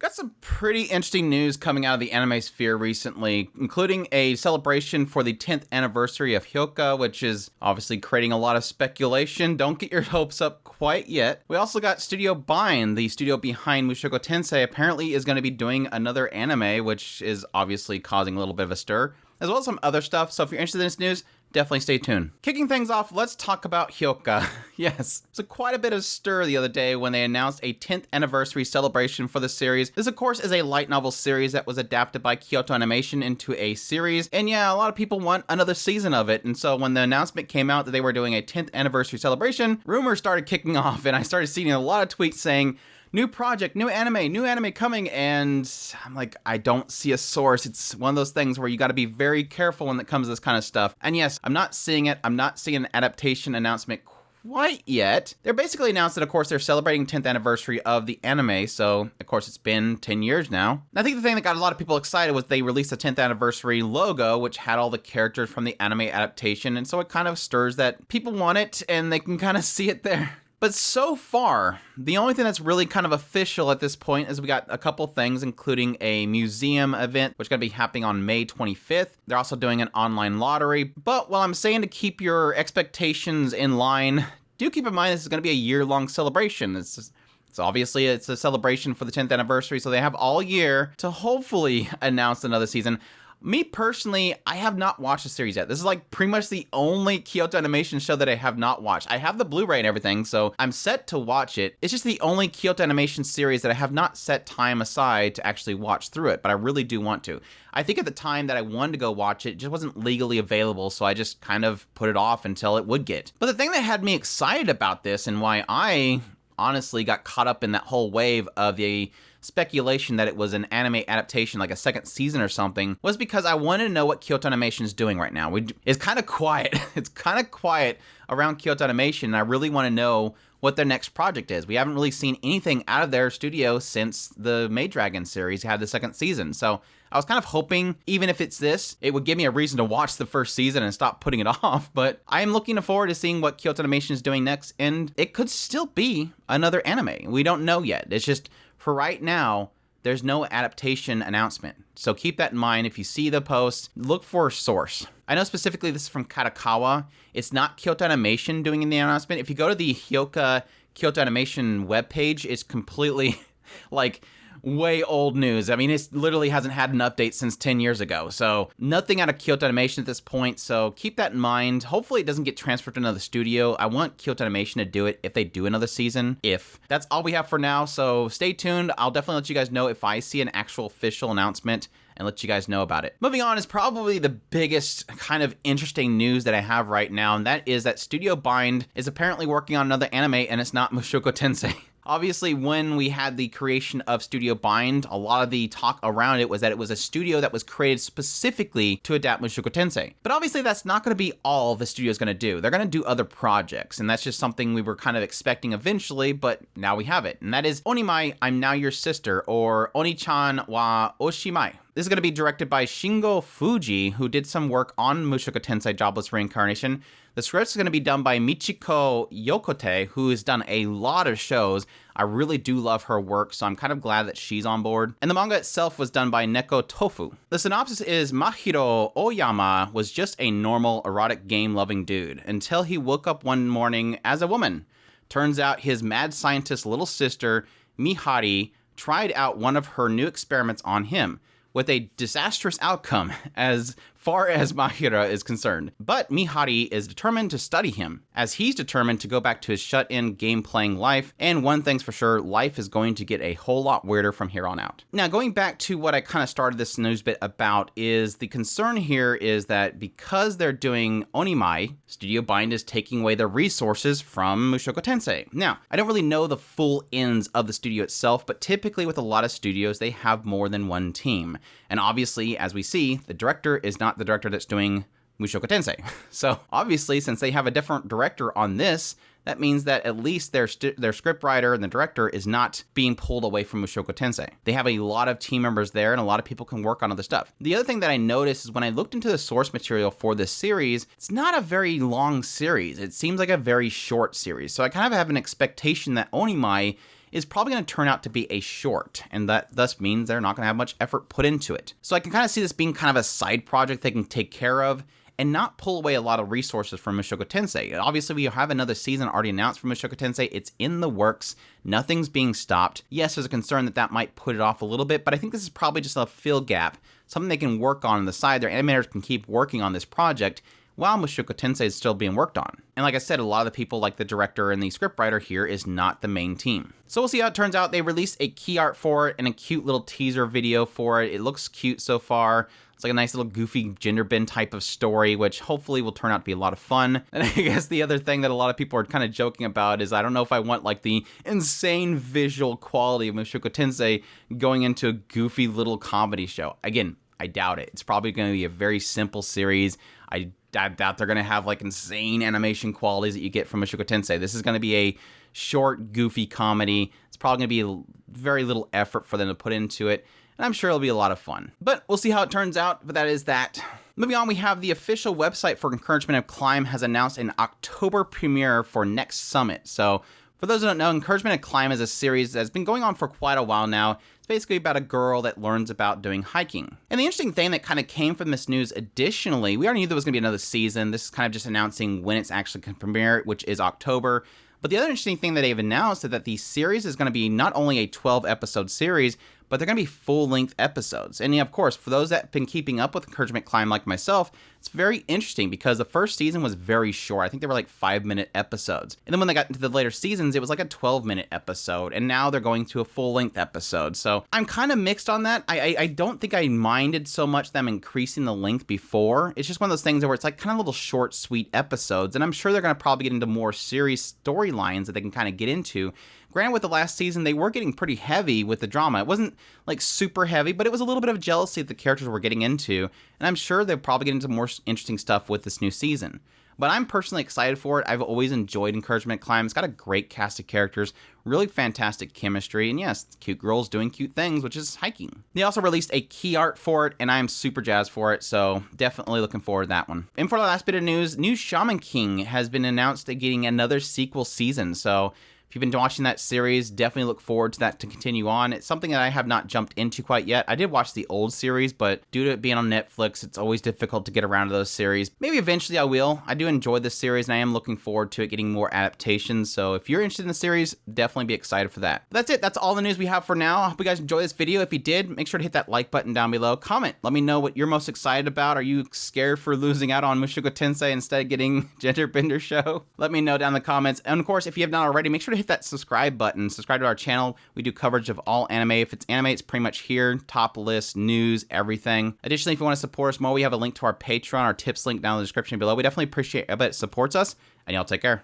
Got some pretty interesting news coming out of the anime sphere recently, including a celebration for the 10th anniversary of Hyouka, which is obviously creating a lot of speculation. Don't get your hopes up quite yet. We also got Studio Bind, the studio behind Mushoku Tensei, apparently is going to be doing another anime, which is obviously causing a little bit of a stir, as well as some other stuff. So if you're interested in this news, definitely stay tuned. Kicking things off, let's talk about Hyouka. Yes, so quite a bit of stir the other day when they announced a 10th anniversary celebration for the series. This, of course, is a light novel series that was adapted by Kyoto Animation into a series. And yeah, a lot of people want another season of it. And so when the announcement came out that they were doing a 10th anniversary celebration, rumors started kicking off. And I started seeing a lot of tweets saying, new project, new anime coming, and I'm like, I don't see a source. It's one of those things where you got to be very careful when it comes to this kind of stuff. And yes, I'm not seeing it. I'm not seeing an adaptation announcement quite yet. They're basically announced that, of course, they're celebrating 10th anniversary of the anime, so, of course, it's been 10 years now. And I think the thing that got a lot of people excited was they released a 10th anniversary logo, which had all the characters from the anime adaptation, and so it kind of stirs that people want it, and they can kind of see it there. But so far, the only thing that's really kind of official at this point is we got a couple things, including a museum event, which is going to be happening on May 25th. They're also doing an online lottery. But while I'm saying to keep your expectations in line, do keep in mind this is going to be a year-long celebration. It's obviously a celebration for the 10th anniversary, so they have all year to hopefully announce another season. Me personally, I have not watched the series yet. This is like pretty much the only Kyoto Animation show that I have not watched. I have the Blu-ray and everything, so I'm set to watch it. It's just the only Kyoto Animation series that I have not set time aside to actually watch through it, but I really do want to. I think at the time that I wanted to go watch it just wasn't legally available, so I just kind of put it off until it would get. But the thing that had me excited about this and why I honestly got caught up in that whole wave of the speculation that it was an anime adaptation, like a second season or something, was because I wanted to know what Kyoto Animation is doing right now. It's kind of quiet. It's kind of quiet around Kyoto Animation, and I really want to know what their next project is. We haven't really seen anything out of their studio since the Maid Dragon series had the second season. So I was kind of hoping, even if it's this, it would give me a reason to watch the first season and stop putting it off. But I am looking forward to seeing what Kyoto Animation is doing next, and it could still be another anime. We don't know yet. It's just, for right now, there's no adaptation announcement. So keep that in mind. If you see the post, look for a source. I know specifically this is from Kadokawa. It's not Kyoto Animation doing the announcement. If you go to the Hyouka Kyoto Animation webpage, it's completely like way old news. I mean, it literally hasn't had an update since 10 years ago. So nothing out of Kyoto Animation at this point. So keep that in mind. Hopefully it doesn't get transferred to another studio. I want Kyoto Animation to do it if they do another season. That's all we have for now. So stay tuned. I'll definitely let you guys know if I see an actual official announcement and let you guys know about it. Moving on is probably the biggest kind of interesting news that I have right now, and that is that Studio Bind is apparently working on another anime, and it's not Mushoku Tensei. Obviously, when we had the creation of Studio Bind, a lot of the talk around it was that it was a studio that was created specifically to adapt Mushoku Tensei. But obviously, that's not going to be all the studio's going to do. They're going to do other projects, and that's just something we were kind of expecting eventually, but now we have it. And that is Onimai, I'm Now Your Sister, or Oni-chan wa Oshimai. This is going to be directed by Shingo Fuji, who did some work on Mushoku Tensei Jobless Reincarnation. The script is going to be done by Michiko Yokote, who has done a lot of shows. I really do love her work, so I'm kind of glad that she's on board. And the manga itself was done by Neko Tofu. The synopsis is Mahiro Oyama was just a normal erotic game-loving dude until he woke up one morning as a woman. Turns out his mad scientist little sister, Mihari, tried out one of her new experiments on him, with a disastrous outcome as far as Mahira is concerned. But Mihari is determined to study him, as he's determined to go back to his shut-in game-playing life, and one thing's for sure, life is going to get a whole lot weirder from here on out. Now, going back to what I kind of started this news bit about is the concern here is that because they're doing Onimai, Studio Bind is taking away the resources from Mushoku Tensei. Now, I don't really know the full ins of the studio itself, but typically with a lot of studios, they have more than one team. And obviously, as we see, the director is not the director that's doing Mushoku Tensei. So obviously, since they have a different director on this, that means that at least their scriptwriter and the director is not being pulled away from Mushoku Tensei. They have a lot of team members there, and a lot of people can work on other stuff. The other thing that I noticed is when I looked into the source material for this series, it's not a very long series. It seems like a very short series. So I kind of have an expectation that Onimai is probably going to turn out to be a short, and that thus means they're not going to have much effort put into it. So I can kind of see this being kind of a side project they can take care of and not pull away a lot of resources from Mushoku Tensei. Obviously, we have another season already announced for Mushoku Tensei. It's in the works. Nothing's being stopped. Yes, there's a concern that that might put it off a little bit, but I think this is probably just a fill gap, something they can work on the side. Their animators can keep working on this project while Mushoku Tensei is still being worked on. And like I said, a lot of the people, like the director and the scriptwriter here, is not the main team. So we'll see how it turns out. They released a key art for it and a cute little teaser video for it. It looks cute so far. It's like a nice little goofy gender bend type of story, which hopefully will turn out to be a lot of fun. And I guess the other thing that a lot of people are kind of joking about is I don't know if I want like the insane visual quality of Mushoku Tensei going into a goofy little comedy show. Again, I doubt it. It's probably going to be a very simple series. I doubt they're going to have like insane animation qualities that you get from Mushoku Tensei. This is going to be a short, goofy comedy. It's probably going to be very little effort for them to put into it, and I'm sure it'll be a lot of fun. But we'll see how it turns out, but that is that. Moving on, we have the official website for Encouragement of Climb has announced an October premiere for next summit. So for those who don't know, Encouragement of Climb is a series that's been going on for quite a while now. It's basically about a girl that learns about doing hiking. And the interesting thing that kind of came from this news additionally, we already knew there was going to be another season. This is kind of just announcing when it's actually going to premiere, which is October. But the other interesting thing that they've announced is that the series is going to be not only a 12-episode series, but they're going to be full-length episodes. And of course, for those that have been keeping up with Encouragement Climb like myself, it's very interesting because the first season was very short. I think they were like 5-minute episodes. And then when they got into the later seasons, it was like a 12-minute episode. And now they're going to a full-length episode. So I'm kind of mixed on that. I don't think I minded so much them increasing the length before. It's just one of those things where it's like kind of little short, sweet episodes. And I'm sure they're going to probably get into more serious storylines that they can kind of get into. Granted, with the last season, they were getting pretty heavy with the drama. It wasn't like super heavy, but it was a little bit of jealousy that the characters were getting into. And I'm sure they'll probably get into more interesting stuff with this new season. But I'm personally excited for it. I've always enjoyed Encouragement Climb. It's got a great cast of characters, really fantastic chemistry, and yes, cute girls doing cute things, which is hiking. They also released a key art for it, and I am super jazzed for it, so definitely looking forward to that one. And for the last bit of news, new Shaman King has been announced to getting another sequel season, so if you've been watching that series, definitely look forward to that to continue on. It's something that I have not jumped into quite yet. I did watch the old series, but due to it being on Netflix, it's always difficult to get around to those series. Maybe eventually I will. I do enjoy this series, and I am looking forward to it getting more adaptations. So if you're interested in the series, definitely be excited for that. But that's it. That's all the news we have for now. I hope you guys enjoyed this video. If you did, make sure to hit that like button down below. Comment. Let me know what you're most excited about. Are you scared for losing out on Mushoku Tensei instead of getting Gender Bender Show? Let me know down in the comments. And of course, if you have not already, make sure to hit that subscribe button. Subscribe to our channel. We do coverage of all anime. If it's anime, it's pretty much here. Top list, news, everything. Additionally, if you want to support us more, we have a link to our Patreon, our tips link down in the description below. We definitely appreciate it, but it supports us, and y'all take care.